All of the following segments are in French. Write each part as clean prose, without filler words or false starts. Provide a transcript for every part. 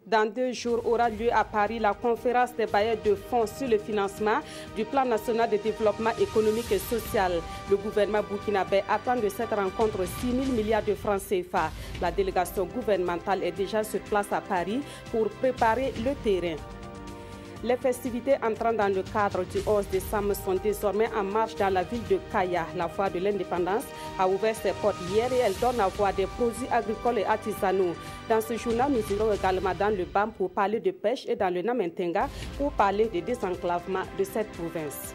Dans 2 jours aura lieu à Paris la conférence des bailleurs de fonds sur le financement du plan national de développement économique et social. Le gouvernement burkinabé attend de cette rencontre 6 000 milliards de francs CFA. La délégation gouvernementale est déjà sur place à Paris pour préparer le terrain. Les festivités entrant dans le cadre du 11 décembre sont désormais en marche dans la ville de Kaya. La foire de l'indépendance a ouvert ses portes hier et elle donne à voir des produits agricoles et artisanaux. Dans ce journal, nous irons également dans le BAM pour parler de pêche et dans le Namentenga pour parler de désenclavement de cette province.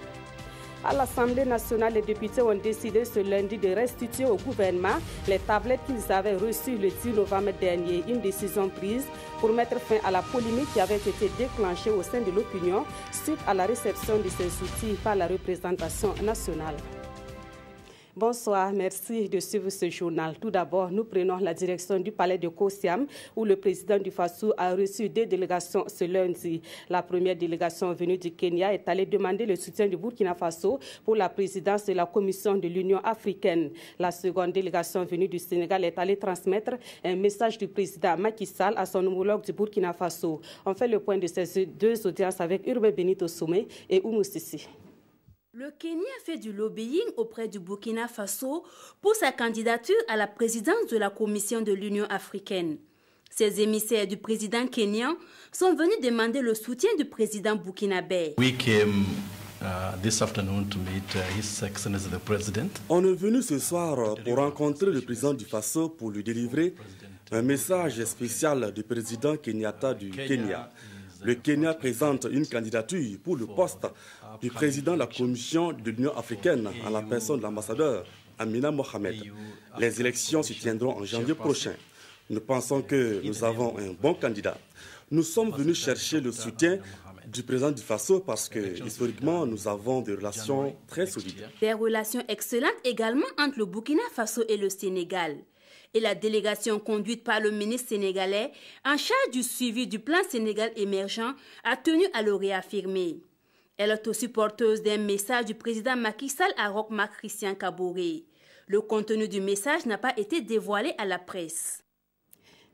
À l'Assemblée nationale, les députés ont décidé ce lundi de restituer au gouvernement les tablettes qu'ils avaient reçues le 10 novembre dernier. Une décision prise pour mettre fin à la polémique qui avait été déclenchée au sein de l'opinion suite à la réception de ces outils par la représentation nationale. Bonsoir, merci de suivre ce journal. Tout d'abord, nous prenons la direction du palais de Kosiam où le président du FASO a reçu 2 délégations ce lundi. La première délégation venue du Kenya est allée demander le soutien du Burkina Faso pour la présidence de la Commission de l'Union africaine. La seconde délégation venue du Sénégal est allée transmettre un message du président Macky Sall à son homologue du Burkina Faso. On fait le point de ces 2 audiences avec Urbe Benito Soumé et Oumou Sissi. Le Kenya fait du lobbying auprès du Burkina Faso pour sa candidature à la présidence de la Commission de l'Union africaine. Ces émissaires du président kenyan sont venus demander le soutien du président burkinabé. On est venu ce soir pour rencontrer le président du Faso pour lui délivrer un message spécial du président Kenyatta du Kenya. Le Kenya présente une candidature pour le poste du président de la Commission de l'Union africaine en la personne de l'ambassadeur Amina Mohamed. Les élections se tiendront en janvier prochain. Nous pensons que nous avons un bon candidat. Nous sommes venus chercher le soutien du président du Faso parce que, historiquement, nous avons des relations très solides. Des relations excellentes également entre le Burkina Faso et le Sénégal. Et la délégation conduite par le ministre sénégalais en charge du suivi du plan Sénégal émergent a tenu à le réaffirmer. Elle est aussi porteuse d'un message du président Macky Sall à Roch-Marc Christian Kaboré. Le contenu du message n'a pas été dévoilé à la presse.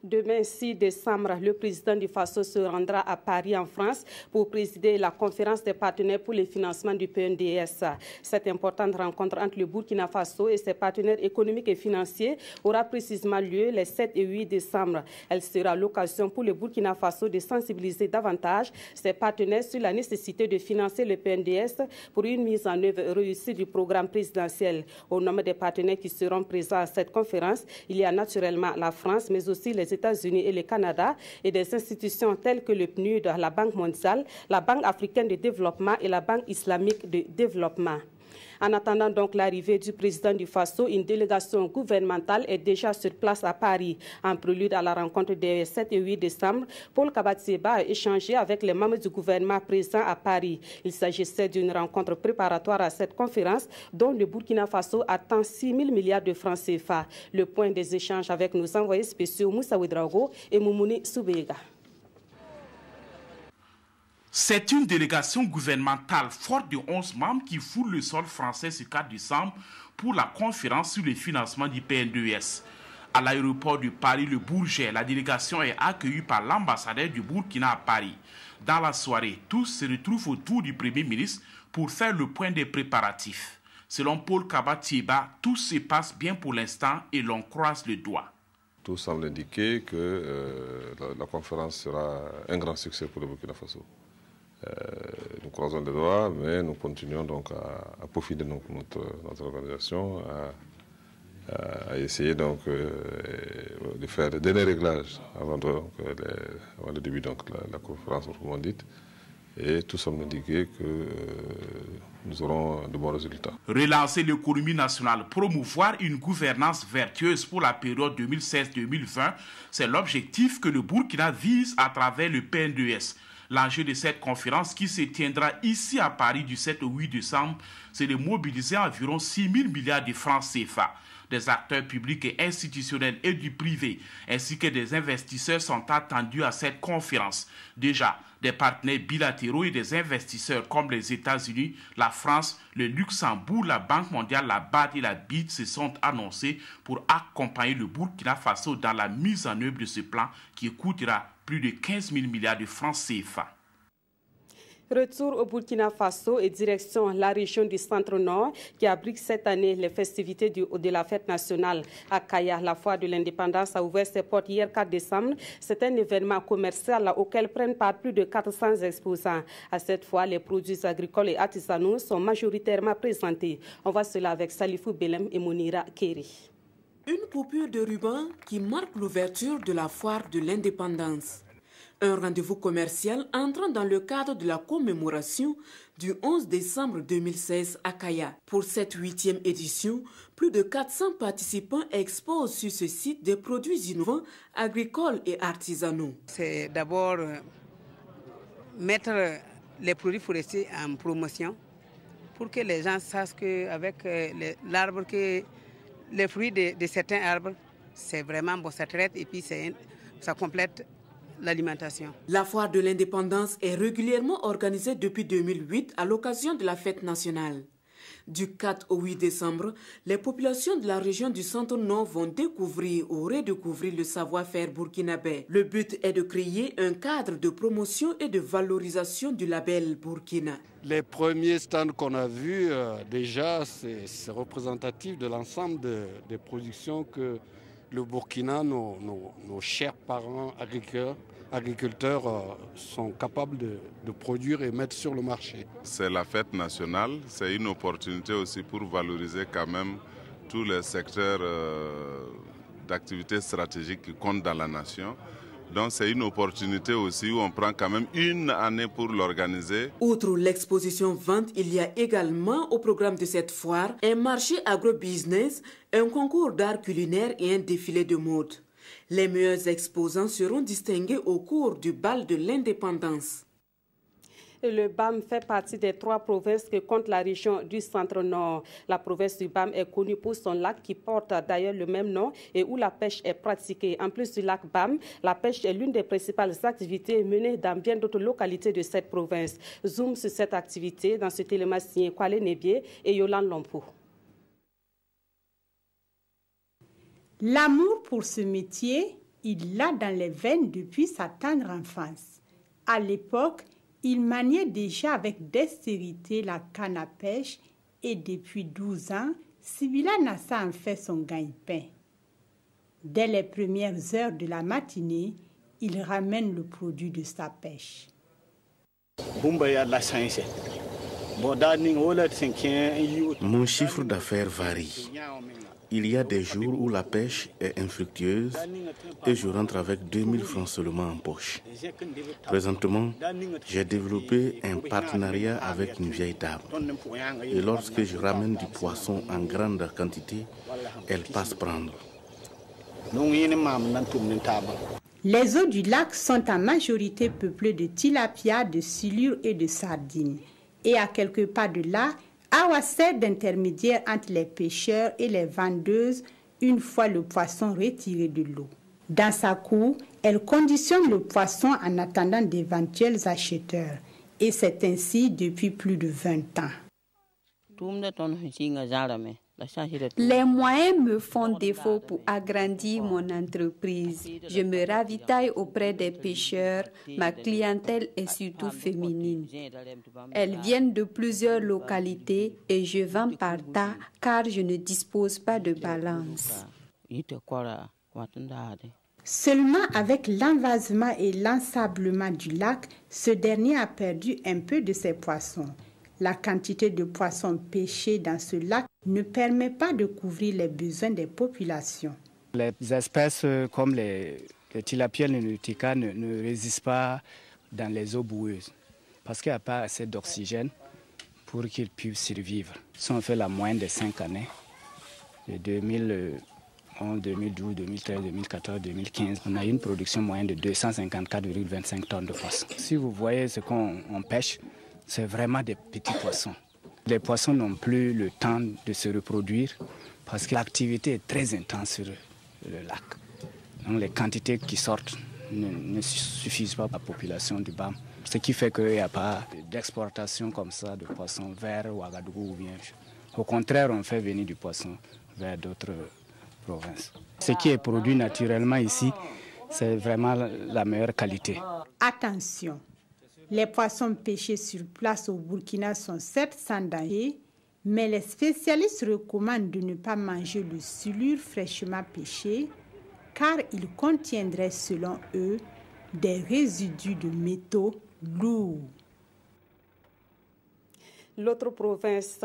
Demain, 6 décembre, le président du Faso se rendra à Paris, en France, pour présider la conférence des partenaires pour le financement du PNDS. Cette importante rencontre entre le Burkina Faso et ses partenaires économiques et financiers aura précisément lieu les 7 et 8 décembre. Elle sera l'occasion pour le Burkina Faso de sensibiliser davantage ses partenaires sur la nécessité de financer le PNDS pour une mise en œuvre réussie du programme présidentiel. Au nom des partenaires qui seront présents à cette conférence, il y a naturellement la France, mais aussi les États-Unis et le Canada et des institutions telles que le PNUD, la Banque mondiale, la Banque africaine de développement et la Banque islamique de développement. En attendant donc l'arrivée du président du Faso, une délégation gouvernementale est déjà sur place à Paris. En prélude à la rencontre des 7 et 8 décembre, Paul Kabatsieba a échangé avec les membres du gouvernement présents à Paris. Il s'agissait d'une rencontre préparatoire à cette conférence dont le Burkina Faso attend 6 000 milliards de francs CFA. Le point des échanges avec nos envoyés spéciaux Moussa Ouedraogo et Moumouni Soubega. C'est une délégation gouvernementale forte de 11 membres qui foule le sol français ce 4 décembre pour la conférence sur le financement du PNDS. À l'aéroport de Paris, le Bourget, la délégation est accueillie par l'ambassadeur du Burkina à Paris. Dans la soirée, tous se retrouvent autour du Premier ministre pour faire le point des préparatifs. Selon Paul Kabatsieba, tout se passe bien pour l'instant et l'on croise le doigt. Tout semble indiquer que la conférence sera un grand succès pour le Burkina Faso. Nous croisons les doigts, mais nous continuons donc à peaufiner notre organisation, à essayer donc de faire des derniers réglages avant le début de la conférence proprement dite. Et tout semble indiquer que nous aurons de bons résultats. Relancer l'économie nationale, promouvoir une gouvernance vertueuse pour la période 2016-2020, c'est l'objectif que le Burkina vise à travers le PNDS. L'enjeu de cette conférence qui se tiendra ici à Paris du 7 au 8 décembre, c'est de mobiliser environ 6 000 milliards de francs CFA. Des acteurs publics et institutionnels et du privé, ainsi que des investisseurs sont attendus à cette conférence. Déjà, Des partenaires bilatéraux et des investisseurs comme les États-Unis, la France, le Luxembourg, la Banque mondiale, la BAD et la BID se sont annoncés pour accompagner le Burkina Faso dans la mise en œuvre de ce plan qui coûtera plus de 15 000 milliards de francs CFA. Retour au Burkina Faso et direction la région du Centre-Nord qui abrite cette année les festivités de la fête nationale à Kaya. La foire de l'indépendance a ouvert ses portes hier 4 décembre. C'est un événement commercial auquel prennent part plus de 400 exposants. À cette fois, les produits agricoles et artisanaux sont majoritairement présentés. On voit cela avec Salifou Belem et Monira Keri. Une coupure de ruban qui marque l'ouverture de la foire de l'indépendance. Un rendez-vous commercial entrant dans le cadre de la commémoration du 11 décembre 2016 à Kaya. Pour cette 8e édition, plus de 400 participants exposent sur ce site des produits innovants, agricoles et artisanaux. C'est d'abord mettre les produits forestiers en promotion pour que les gens sachent qu'avec l'arbre, les fruits de certains arbres, c'est vraiment bon, ça traite et puis ça complète l'alimentation. La foire de l'indépendance est régulièrement organisée depuis 2008 à l'occasion de la fête nationale. Du 4 au 8 décembre, les populations de la région du Centre-Nord vont découvrir ou redécouvrir le savoir-faire burkinabé. Le but est de créer un cadre de promotion et de valorisation du label Burkina. Les premiers stands qu'on a vus, déjà, c'est représentatif de l'ensemble des productions que le Burkina, nos chers parents agriculteurs sont capables de produire et mettre sur le marché. C'est la fête nationale, c'est une opportunité aussi pour valoriser quand même tous les secteurs d'activités stratégiques qui comptent dans la nation. Donc c'est une opportunité aussi où on prend quand même une année pour l'organiser. Outre l'exposition vente, il y a également au programme de cette foire un marché agro-business, un concours d'art culinaire et un défilé de mode. Les meilleurs exposants seront distingués au cours du bal de l'indépendance. Le BAM fait partie des 3 provinces que compte la région du Centre-Nord. La province du BAM est connue pour son lac qui porte d'ailleurs le même nom et où la pêche est pratiquée. En plus du lac BAM, la pêche est l'une des principales activités menées dans bien d'autres localités de cette province. Zoom sur cette activité dans ce téléma signé Kwale Nebié et Yolande Lompo. L'amour pour ce métier, il l'a dans les veines depuis sa tendre enfance. À l'époque, il maniait déjà avec dextérité la canne à pêche et depuis 12 ans, Sibila Nassa en fait son gagne-pain. Dès les premières heures de la matinée, il ramène le produit de sa pêche. Mon chiffre d'affaires varie. Il y a des jours où la pêche est infructueuse et je rentre avec 2000 francs seulement en poche. Présentement, j'ai développé un partenariat avec une vieille dame. Et lorsque je ramène du poisson en grande quantité, elle passe prendre. Les eaux du lac sont en majorité peuplées de tilapia, de silure et de sardines. Et à quelques pas de là, Awa sert d'intermédiaire entre les pêcheurs et les vendeuses une fois le poisson retiré de l'eau. Dans sa cour, elle conditionne le poisson en attendant d'éventuels acheteurs. Et c'est ainsi depuis plus de 20 ans. Les moyens me font défaut pour agrandir mon entreprise. Je me ravitaille auprès des pêcheurs. Ma clientèle est surtout féminine. Elles viennent de plusieurs localités et je vends par tas car je ne dispose pas de balance. Seulement avec l'envasement et l'ensablement du lac, ce dernier a perdu un peu de ses poissons. La quantité de poissons pêchés dans ce lac ne permet pas de couvrir les besoins des populations. Les espèces comme les tilapias et les nautica ne résistent pas dans les eaux boueuses parce qu'il n'y a pas assez d'oxygène pour qu'ils puissent survivre. Si on fait la moyenne des 5 années, de 2011, 2012, 2013, 2014, 2015, on a une production moyenne de 254,25 tonnes de poissons. Si vous voyez ce qu'on pêche, c'est vraiment des petits poissons. Les poissons n'ont plus le temps de se reproduire parce que l'activité est très intense sur le lac. Donc les quantités qui sortent ne suffisent pas à la population du BAM Ce qui fait qu'il n'y a pas d'exportation comme ça de poissons vers Ouagadougou ou bien. Au contraire, on fait venir du poisson vers d'autres provinces. Ce qui est produit naturellement ici, c'est vraiment la meilleure qualité. Attention, les poissons pêchés sur place au Burkina sont certes sans danger, mais les spécialistes recommandent de ne pas manger le silure fraîchement pêché, car il contiendrait, selon eux, des résidus de métaux lourds. L'autre province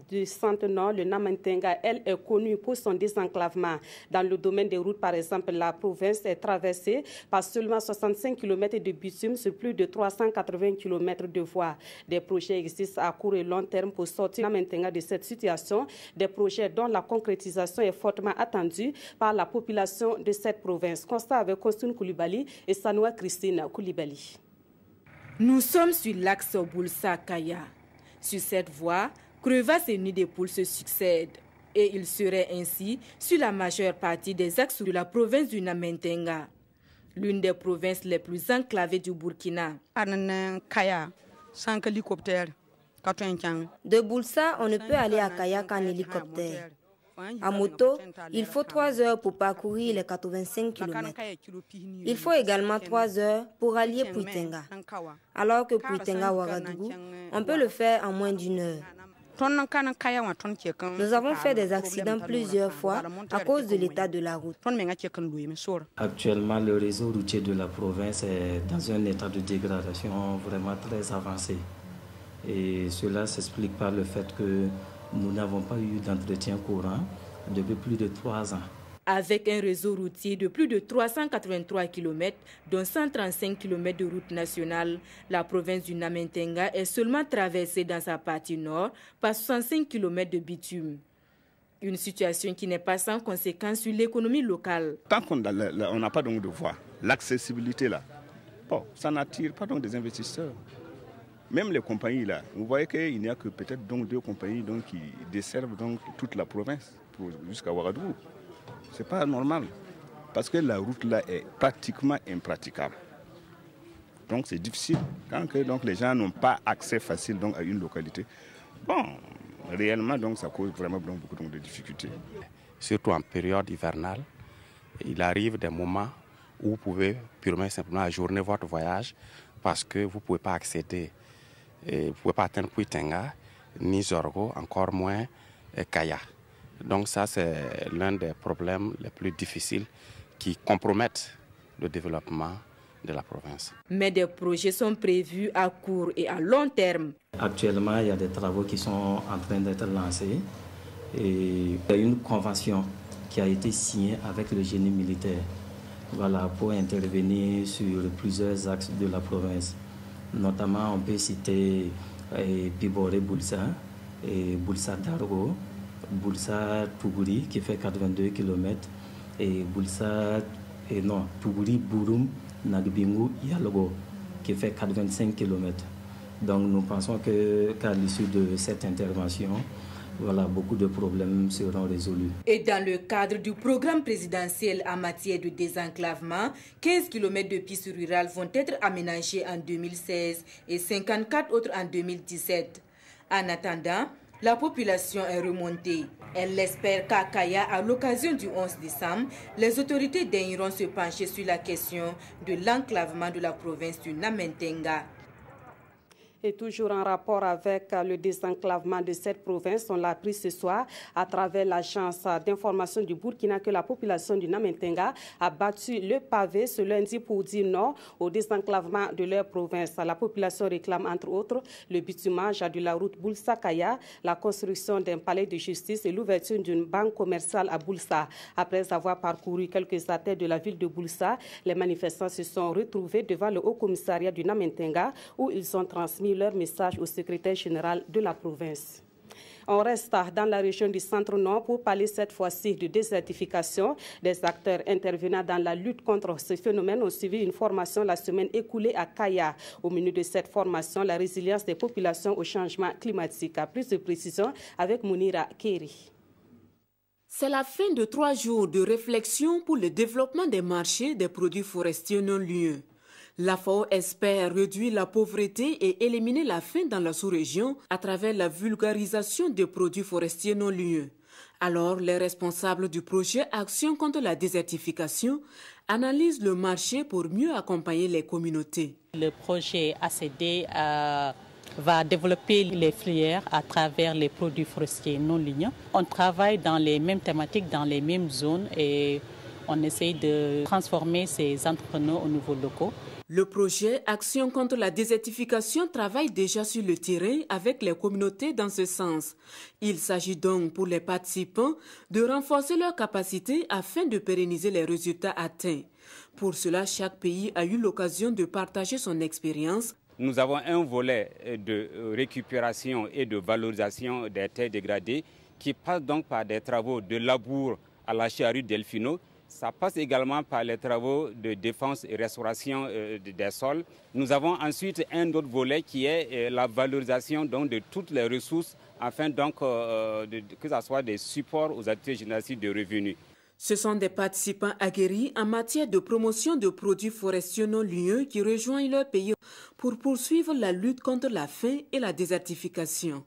du Centre-Nord, le Namantenga, elle est connue pour son désenclavement. Dans le domaine des routes, par exemple, la province est traversée par seulement 65 km de bitume sur plus de 380 km de voies. Des projets existent à court et long terme pour sortir Namantenga de cette situation. Des projets dont la concrétisation est fortement attendue par la population de cette province. Constat avec Constantine Koulibaly et Sanoua Christine Koulibaly. Nous sommes sur l'axe Boulsa-Kaya. Sur cette voie, crevasses et nids de poules se succèdent et il serait ainsi sur la majeure partie des axes de la province du Namantenga, l'une des provinces les plus enclavées du Burkina. De Boulsa, on ne peut aller à Kaya qu'en hélicoptère. À moto, il faut 3 heures pour parcourir les 85 km. Il faut également 3 heures pour allier Puitenga. Alors que Puitenga-Ouagadougou, on peut le faire en moins d'1 heure. Nous avons fait des accidents plusieurs fois à cause de l'état de la route. Actuellement, le réseau routier de la province est dans un état de dégradation vraiment très avancé. Et cela s'explique par le fait que nous n'avons pas eu d'entretien courant depuis plus de 3 ans. Avec un réseau routier de plus de 383 km, dont 135 km de route nationale, la province du Namantenga est seulement traversée dans sa partie nord par 65 km de bitume. Une situation qui n'est pas sans conséquence sur l'économie locale. Tant qu'on n'a pas donc de voie, l'accessibilité là, bon, ça n'attire pas donc des investisseurs. Même les compagnies là, vous voyez qu'il n'y a que peut-être donc 2 compagnies donc, qui desservent donc toute la province jusqu'à Ouagadougou. Ce n'est pas normal parce que la route là est pratiquement impraticable. Donc c'est difficile quand donc, les gens n'ont pas accès facile donc, à une localité. Bon, réellement donc, ça cause vraiment donc, beaucoup donc, de difficultés. Surtout en période hivernale, il arrive des moments où vous pouvez purement et simplement ajourner votre voyage parce que vous ne pouvez pas accéder. Vous ne pouvez pas atteindre Puitenga, ni Zorgo, encore moins Kaya. Donc ça, c'est l'un des problèmes les plus difficiles qui compromettent le développement de la province. Mais des projets sont prévus à court et à long terme. Actuellement, il y a des travaux qui sont en train d'être lancés. Et il y a une convention qui a été signée avec le génie militaire, voilà, pour intervenir sur plusieurs axes de la province. Notamment, on peut citer Piboré-Boulsa, Boulsa-Dargo, Boulsa-Tougouri qui fait 82 km et Tougouri-Bouroum-Nagbingou-Yalogo qui fait 85 km. Donc nous pensons qu'à l'issue de cette intervention, voilà, beaucoup de problèmes seront résolus. Et dans le cadre du programme présidentiel en matière de désenclavement, 15 km de pistes rurales vont être aménagées en 2016 et 54 autres en 2017. En attendant, la population est remontée. Elle espère qu'à Kaya, à l'occasion du 11 décembre, les autorités daigneront se pencher sur la question de l'enclavement de la province du Namantenga. Et toujours en rapport avec le désenclavement de cette province, on l'a appris ce soir à travers l'agence d'information du Burkina que la population du Namantenga a battu le pavé ce lundi pour dire non au désenclavement de leur province. La population réclame entre autres le bitumage de la route Boulsa-Kaya, la construction d'un palais de justice et l'ouverture d'une banque commerciale à Boulsa. Après avoir parcouru quelques artères de la ville de Boulsa, les manifestants se sont retrouvés devant le Haut-Commissariat du Namantenga où ils ont transmis leur message au secrétaire général de la province. On reste dans la région du Centre-Nord pour parler cette fois-ci de désertification. Des acteurs intervenant dans la lutte contre ce phénomène ont suivi une formation la semaine écoulée à Kaya. Au menu de cette formation, la résilience des populations au changement climatique. À plus de précision avec Mounira Kéri. C'est la fin de 3 jours de réflexion pour le développement des marchés des produits forestiers non lieux. La FAO espère réduire la pauvreté et éliminer la faim dans la sous-région à travers la vulgarisation des produits forestiers non lieux. Alors, les responsables du projet Action contre la désertification analysent le marché pour mieux accompagner les communautés. Le projet ACD va développer les filières à travers les produits forestiers non ligneux. On travaille dans les mêmes thématiques, dans les mêmes zones et on essaye de transformer ces entrepreneurs au niveau local. Le projet Action contre la désertification travaille déjà sur le terrain avec les communautés dans ce sens. Il s'agit donc pour les participants de renforcer leurs capacités afin de pérenniser les résultats atteints. Pour cela, chaque pays a eu l'occasion de partager son expérience. Nous avons un volet de récupération et de valorisation des terres dégradées qui passe donc par des travaux de labour à la charrue Delfino. Ça passe également par les travaux de défense et restauration des sols. Nous avons ensuite un autre volet qui est la valorisation donc, de toutes les ressources afin donc, que ce soit des supports aux activités génératives de revenus. Ce sont des participants aguerris en matière de promotion de produits forestiers non lieux qui rejoignent leur pays pour poursuivre la lutte contre la faim et la désertification.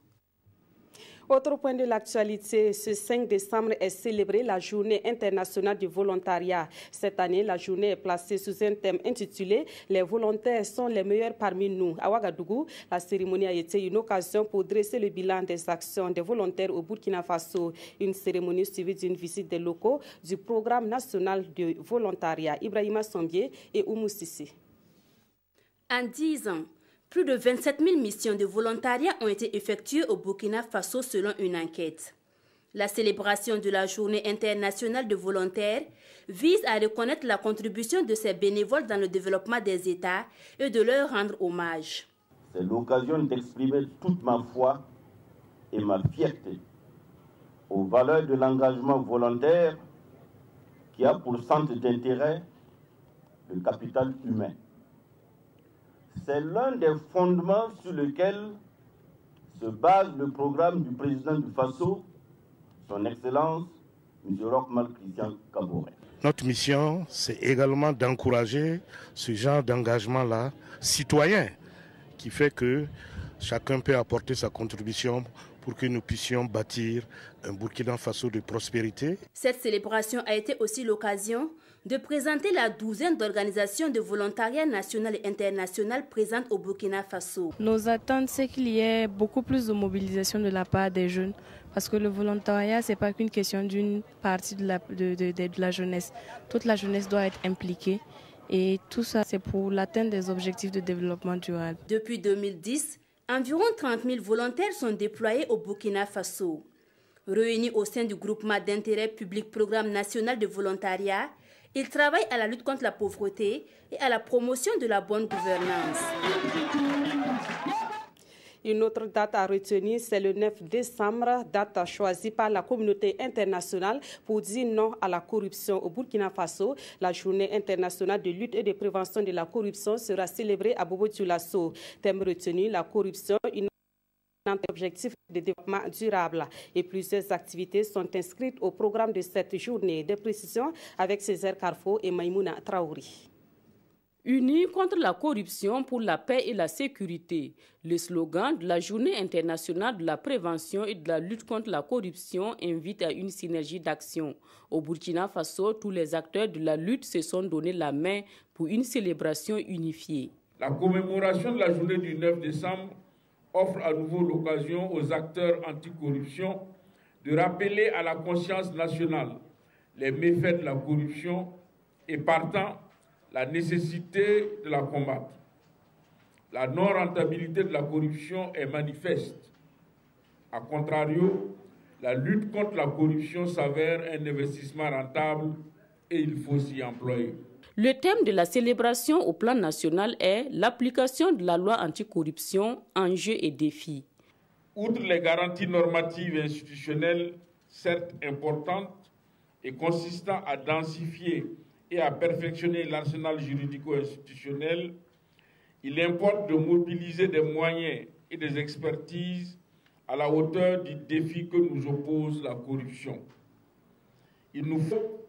Autre point de l'actualité, ce 5 décembre est célébrée la Journée internationale du volontariat. Cette année, la journée est placée sous un thème intitulé « Les volontaires sont les meilleurs parmi nous ». À Ouagadougou, la cérémonie a été une occasion pour dresser le bilan des actions des volontaires au Burkina Faso. Une cérémonie suivie d'une visite des locaux du Programme national de volontariat. Ibrahima Sombier et Oumou Sissi. En 10 ans, plus de 27 000 missions de volontariat ont été effectuées au Burkina Faso selon une enquête. La célébration de la Journée internationale de volontaires vise à reconnaître la contribution de ces bénévoles dans le développement des États et de leur rendre hommage. C'est l'occasion d'exprimer toute ma foi et ma fierté aux valeurs de l'engagement volontaire qui a pour centre d'intérêt le capital humain. C'est l'un des fondements sur lesquels se base le programme du président du Faso, son Excellence, M. Rochmal Christian Kaboré. Notre mission, c'est également d'encourager ce genre d'engagement-là citoyen, qui fait que chacun peut apporter sa contribution pour que nous puissions bâtir un Burkina Faso de prospérité. Cette célébration a été aussi l'occasion de présenter la douzaine d'organisations de volontariat national et international présentes au Burkina Faso. Nos attentes, c'est qu'il y ait beaucoup plus de mobilisation de la part des jeunes, parce que le volontariat, ce n'est pas qu'une question d'une partie de la jeunesse. Toute la jeunesse doit être impliquée et tout ça, c'est pour l'atteinte des objectifs de développement durable. Depuis 2010, environ 30 000 volontaires sont déployés au Burkina Faso. Réunis au sein du groupement d'intérêt public Programme national de volontariat, ils travaillent à la lutte contre la pauvreté et à la promotion de la bonne gouvernance. Une autre date à retenir, c'est le 9 décembre, date choisie par la communauté internationale pour dire non à la corruption au Burkina Faso. La journée internationale de lutte et de prévention de la corruption sera célébrée à Bobo-Dioulasso. Thème retenu, la corruption, une objectif de développement durable. Et plusieurs activités sont inscrites au programme de cette journée. De précision avec Césaire Carfo et Maïmouna Traouri. Unis contre la corruption pour la paix et la sécurité. Le slogan de la Journée internationale de la prévention et de la lutte contre la corruption invite à une synergie d'action. Au Burkina Faso, tous les acteurs de la lutte se sont donné la main pour une célébration unifiée. La commémoration de la journée du 9 décembre offre à nouveau l'occasion aux acteurs anticorruption de rappeler à la conscience nationale les méfaits de la corruption et partant la nécessité de la combattre. La non-rentabilité de la corruption est manifeste. A contrario, la lutte contre la corruption s'avère un investissement rentable et il faut s'y employer. Le thème de la célébration au plan national est l'application de la loi anticorruption, enjeux et défis. Outre les garanties normatives et institutionnelles, certes importantes et consistant à densifier et à perfectionner l'arsenal juridico-institutionnel, il importe de mobiliser des moyens et des expertises à la hauteur du défi que nous oppose la corruption. Il nous faut,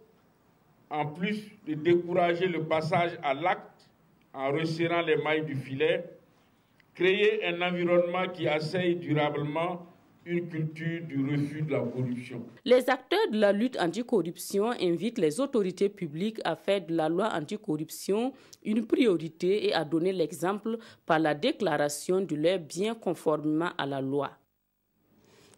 en plus de décourager le passage à l'acte en resserrant les mailles du filet, créer un environnement qui asseye durablement une culture du refus de la corruption. Les acteurs de la lutte anticorruption invitent les autorités publiques à faire de la loi anticorruption une priorité et à donner l'exemple par la déclaration de leurs biens conformément à la loi.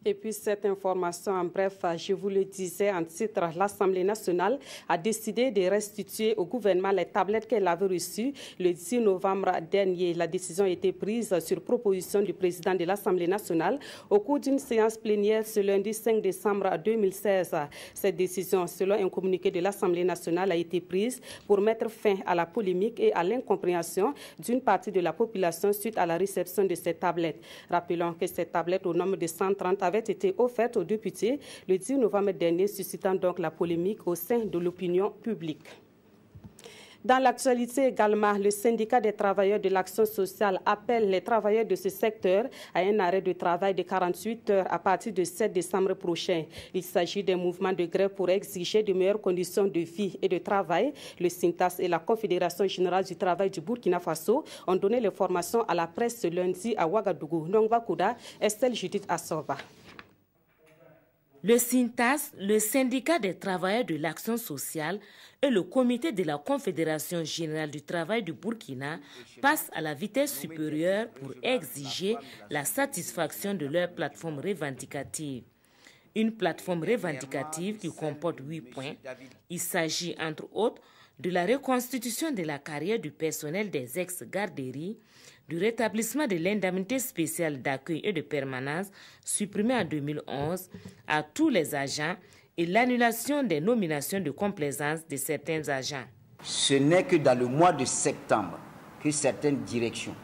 Et puis cette information en bref, je vous le disais en titre, l'Assemblée nationale a décidé de restituer au gouvernement les tablettes qu'elle avait reçues le 10 novembre dernier. La décision a été prise sur proposition du président de l'Assemblée nationale au cours d'une séance plénière ce lundi 5 décembre 2016. Cette décision, selon un communiqué de l'Assemblée nationale, a été prise pour mettre fin à la polémique et à l'incompréhension d'une partie de la population suite à la réception de ces tablettes. Rappelons que ces tablettes au nombre de 130 avaient été offertes aux députés le 10 novembre dernier, suscitant donc la polémique au sein de l'opinion publique. Dans l'actualité également, le syndicat des travailleurs de l'action sociale appelle les travailleurs de ce secteur à un arrêt de travail de 48 heures à partir du 7 décembre prochain. Il s'agit d'un mouvement de grève pour exiger de meilleures conditions de vie et de travail. Le SYNTAS et la Confédération générale du travail du Burkina Faso ont donné l'information à la presse ce lundi à Ouagadougou. Nongba Kouda, Estelle Judith Assorba. Le SYNTAS, le syndicat des travailleurs de l'action sociale et le comité de la Confédération générale du travail du Burkina passent à la vitesse supérieure pour exiger la satisfaction de leur plateforme revendicative. Une plateforme revendicative qui comporte 8 points. Il s'agit entre autres de la reconstitution de la carrière du personnel des ex-garderies, du rétablissement de l'indemnité spéciale d'accueil et de permanence supprimée en 2011 à tous les agents et l'annulation des nominations de complaisance de certains agents. Ce n'est que dans le mois de septembre que certaines directions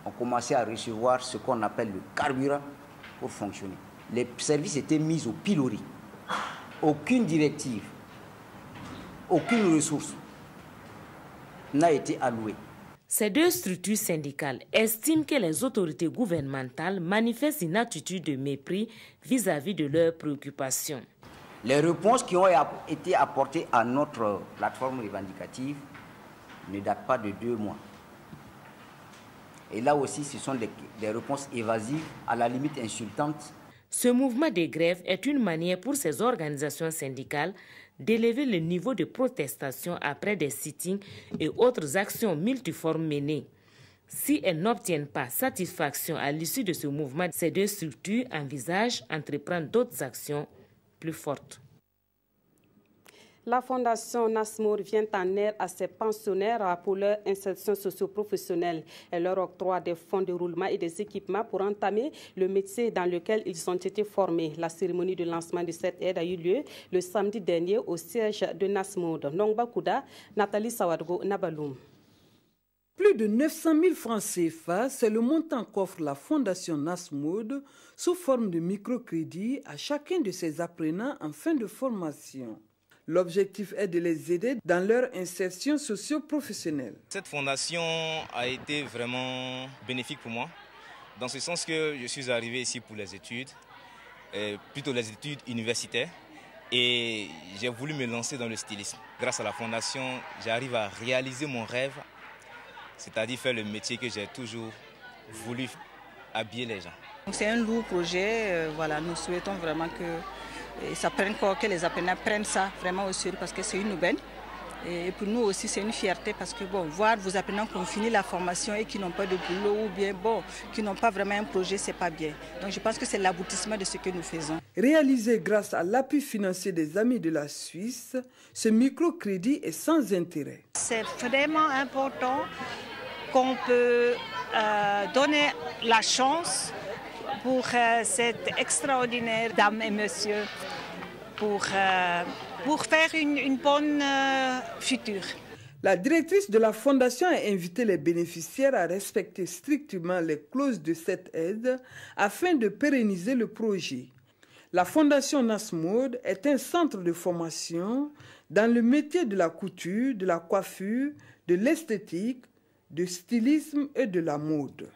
ont commencé à recevoir ce qu'on appelle le carburant pour fonctionner. Les services étaient mis au pilori. Aucune directive, aucune ressource n'a été allouée. Ces deux structures syndicales estiment que les autorités gouvernementales manifestent une attitude de mépris vis-à-vis de leurs préoccupations. Les réponses qui ont été apportées à notre plateforme revendicative ne datent pas de 2 mois. Et là aussi, ce sont des réponses évasives, à la limite insultantes. Ce mouvement de grève est une manière pour ces organisations syndicales d'élever le niveau de protestation après des sittings et autres actions multiformes menées. Si elles n'obtiennent pas satisfaction à l'issue de ce mouvement, ces deux structures envisagent d'entreprendre d'autres actions plus fortes. La Fondation Nasmour vient en aide à ses pensionnaires pour leur insertion socio-professionnelle. Elle leur octroie des fonds de roulement et des équipements pour entamer le métier dans lequel ils ont été formés. La cérémonie de lancement de cette aide a eu lieu le samedi dernier au siège de Nasmour. Nongba Kouda, Nathalie Sawadgo, Nabaloum. Plus de 900 000 francs CFA, c'est le montant qu'offre la Fondation Nasmoud sous forme de microcrédit à chacun de ses apprenants en fin de formation. L'objectif est de les aider dans leur insertion socio-professionnelle. Cette fondation a été vraiment bénéfique pour moi, dans ce sens que je suis arrivé ici pour les études, plutôt les études universitaires, et j'ai voulu me lancer dans le stylisme. Grâce à la fondation, j'arrive à réaliser mon rêve, c'est-à-dire faire le métier que j'ai toujours voulu, habiller les gens. C'est un lourd projet, voilà, nous souhaitons vraiment que les apprenants prennent ça vraiment au sérieux parce que c'est une aubaine. Et pour nous aussi, c'est une fierté parce que voir vos apprenants qui ont fini la formation et qui n'ont pas de boulot ou bien qui n'ont pas vraiment un projet, c'est pas bien. Donc je pense que c'est l'aboutissement de ce que nous faisons. Réalisé grâce à l'appui financier des Amis de la Suisse, ce microcrédit est sans intérêt. C'est vraiment important qu'on peut donner la chance pour cette extraordinaire dame et monsieur pour faire une bonne future. La directrice de la fondation a invité les bénéficiaires à respecter strictement les clauses de cette aide afin de pérenniser le projet. La fondation Nasmoud est un centre de formation dans le métier de la couture, de la coiffure, de l'esthétique, du stylisme et de la mode.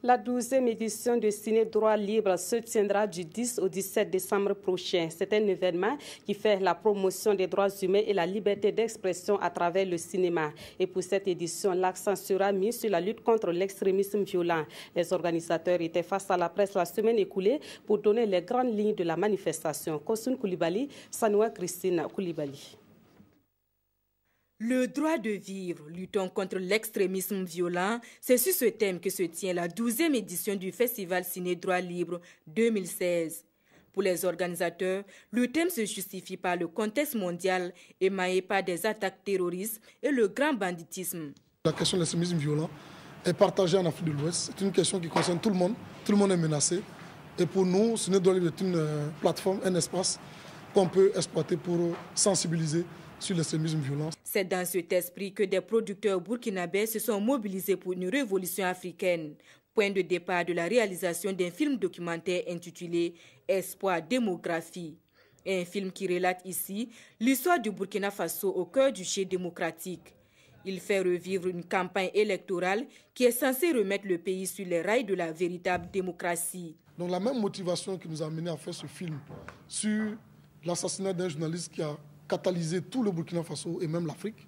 La 12e édition de Ciné Droit Libre se tiendra du 10 au 17 décembre prochain. C'est un événement qui fait la promotion des droits humains et la liberté d'expression à travers le cinéma. Et pour cette édition, l'accent sera mis sur la lutte contre l'extrémisme violent. Les organisateurs étaient face à la presse la semaine écoulée pour donner les grandes lignes de la manifestation. Kosun Koulibaly, Sanoua Christine Koulibaly. Le droit de vivre, luttons contre l'extrémisme violent, c'est sur ce thème que se tient la 12e édition du Festival Ciné Droit Libre 2016. Pour les organisateurs, le thème se justifie par le contexte mondial émaillé par des attaques terroristes et le grand banditisme. La question de l'extrémisme violent est partagée en Afrique de l'Ouest. C'est une question qui concerne tout le monde. Tout le monde est menacé. Et pour nous, Ciné Droit Libre est une plateforme, un espace qu'on peut exploiter pour sensibiliser sur l'extrémisme violent. C'est dans cet esprit que des producteurs burkinabés se sont mobilisés pour une révolution africaine. Point de départ de la réalisation d'un film documentaire intitulé « Espoir démographie ». Un film qui relate ici l'histoire du Burkina Faso au cœur du jeu démocratique. Il fait revivre une campagne électorale qui est censée remettre le pays sur les rails de la véritable démocratie. Donc la même motivation qui nous a amené à faire ce film sur l'assassinat d'un journaliste qui a catalysé tout le Burkina Faso et même l'Afrique.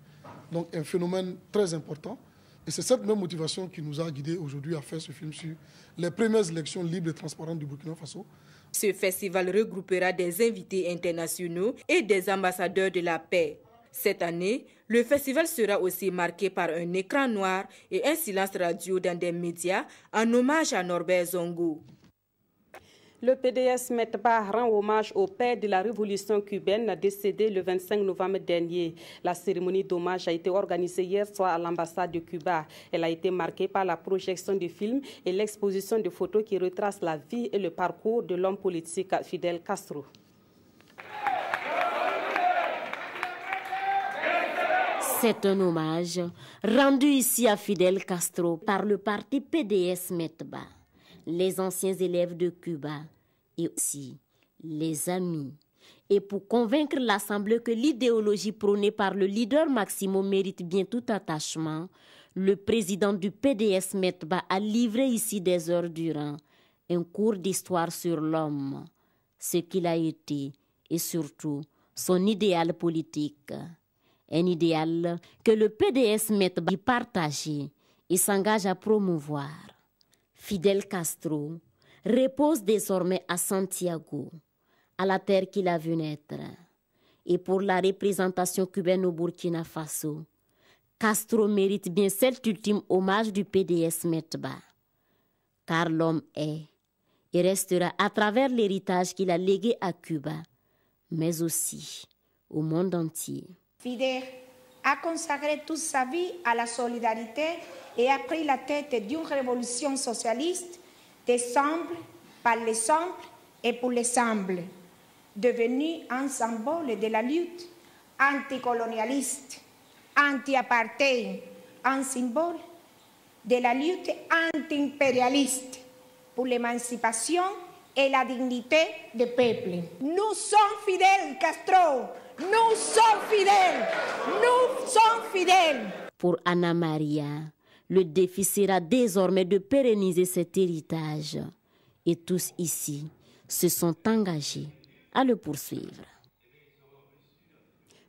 Donc un phénomène très important. Et c'est cette même motivation qui nous a guidés aujourd'hui à faire ce film sur les premières élections libres et transparentes du Burkina Faso. Ce festival regroupera des invités internationaux et des ambassadeurs de la paix. Cette année, le festival sera aussi marqué par un écran noir et un silence radio dans des médias en hommage à Norbert Zongo. Le PDS METBA rend hommage au père de la révolution cubaine décédé le 25 novembre dernier. La cérémonie d'hommage a été organisée hier soir à l'ambassade de Cuba. Elle a été marquée par la projection de films et l'exposition de photos qui retracent la vie et le parcours de l'homme politique Fidel Castro. C'est un hommage rendu ici à Fidel Castro par le parti PDS METBA, les anciens élèves de Cuba et aussi les amis. Et pour convaincre l'Assemblée que l'idéologie prônée par le leader Maximo mérite bien tout attachement, le président du PDS METBA a livré ici des heures durant un cours d'histoire sur l'homme, ce qu'il a été et surtout son idéal politique. Un idéal que le PDS METBA partage et s'engage à promouvoir. Fidel Castro repose désormais à Santiago, à la terre qu'il a vu naître. Et pour la représentation cubaine au Burkina Faso, Castro mérite bien cet ultime hommage du PDS METBA. Car l'homme est et restera à travers l'héritage qu'il a légué à Cuba, mais aussi au monde entier. Fidel a consacré toute sa vie à la solidarité et a pris la tête d'une révolution socialiste d'ensemble, par l'exemple et pour l'ensemble, devenu un symbole de la lutte anticolonialiste, anti-apartheid, un symbole de la lutte anti-impérialiste pour l'émancipation et la dignité des peuples. Nous sommes Fidel Castro, nous sommes fidèles, nous sommes fidèles. Pour Anna Maria, le défi sera désormais de pérenniser cet héritage. Et tous ici se sont engagés à le poursuivre.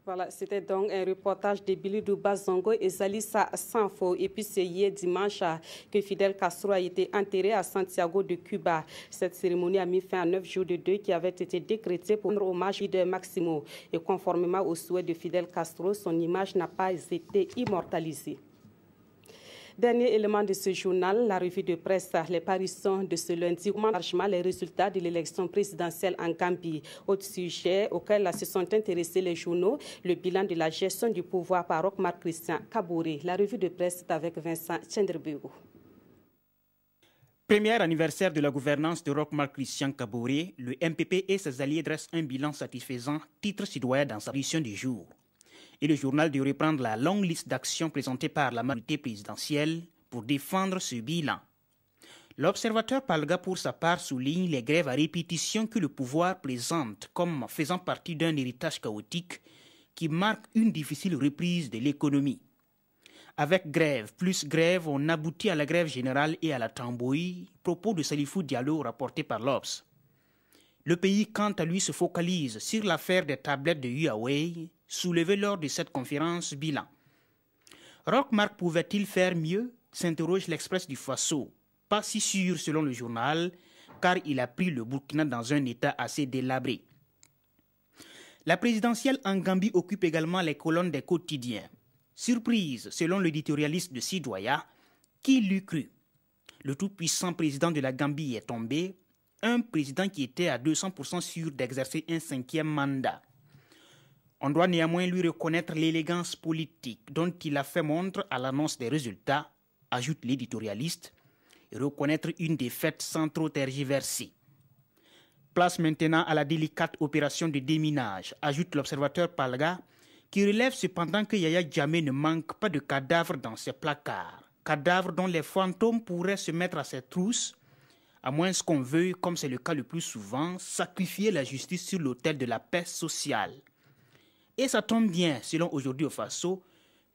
Voilà, c'était donc un reportage de Billy Douba Zongo et Zalissa Sanfo. Et puis c'est hier dimanche que Fidel Castro a été enterré à Santiago de Cuba. Cette cérémonie a mis fin à 9 jours de deuil qui avaient été décrétés pour rendre hommage de Maximo. Et conformément au souhait de Fidel Castro, son image n'a pas été immortalisée. Dernier élément de ce journal, la revue de presse, les parutions de ce lundi, largement les résultats de l'élection présidentielle en Gambie. Autre sujet auquel se sont intéressés les journaux, le bilan de la gestion du pouvoir par Roch-Marc Christian Kaboré. La revue de presse est avec Vincent Tchendrebego. Premier anniversaire de la gouvernance de Roch-Marc Christian Kaboré, le MPP et ses alliés dressent un bilan satisfaisant, titre citoyen dans sa édition du jour. Et le journal de reprendre la longue liste d'actions présentées par la majorité présidentielle pour défendre ce bilan. L'observateur Palga, pour sa part, souligne les grèves à répétition que le pouvoir présente comme faisant partie d'un héritage chaotique qui marque une difficile reprise de l'économie. Avec grève plus grève, on aboutit à la grève générale et à la tambouille, propos de Salifou Diallo rapporté par l'Obs. Le pays, quant à lui, se focalise sur l'affaire des tablettes de Huawei, soulevée lors de cette conférence bilan. Roch Marc pouvait-il faire mieux, s'interroge l'Express du Faso. Pas si sûr selon le journal, car il a pris le Burkina dans un état assez délabré. La présidentielle en Gambie occupe également les colonnes des quotidiens. Surprise, selon l'éditorialiste de Sidoya, qui l'eût cru? Le tout-puissant président de la Gambie est tombé, un président qui était à 200% sûr d'exercer un 5e mandat. On doit néanmoins lui reconnaître l'élégance politique dont il a fait montre à l'annonce des résultats, ajoute l'éditorialiste, et reconnaître une défaite sans trop tergiverser. Place maintenant à la délicate opération de déminage, ajoute l'observateur Palga, qui relève cependant que Yaya Jammeh ne manque pas de cadavres dans ses placards. Cadavres dont les fantômes pourraient se mettre à ses trousses, à moins qu'on veuille, comme c'est le cas le plus souvent, sacrifier la justice sur l'autel de la paix sociale. Et ça tombe bien, selon Aujourd'hui au Faso,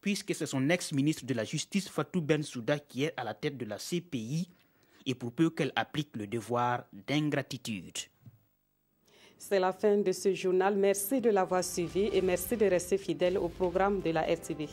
puisque c'est son ex-ministre de la Justice, Fatou Bensouda, qui est à la tête de la CPI, et pour peu qu'elle applique le devoir d'ingratitude. C'est la fin de ce journal. Merci de l'avoir suivi et merci de rester fidèle au programme de la RTV.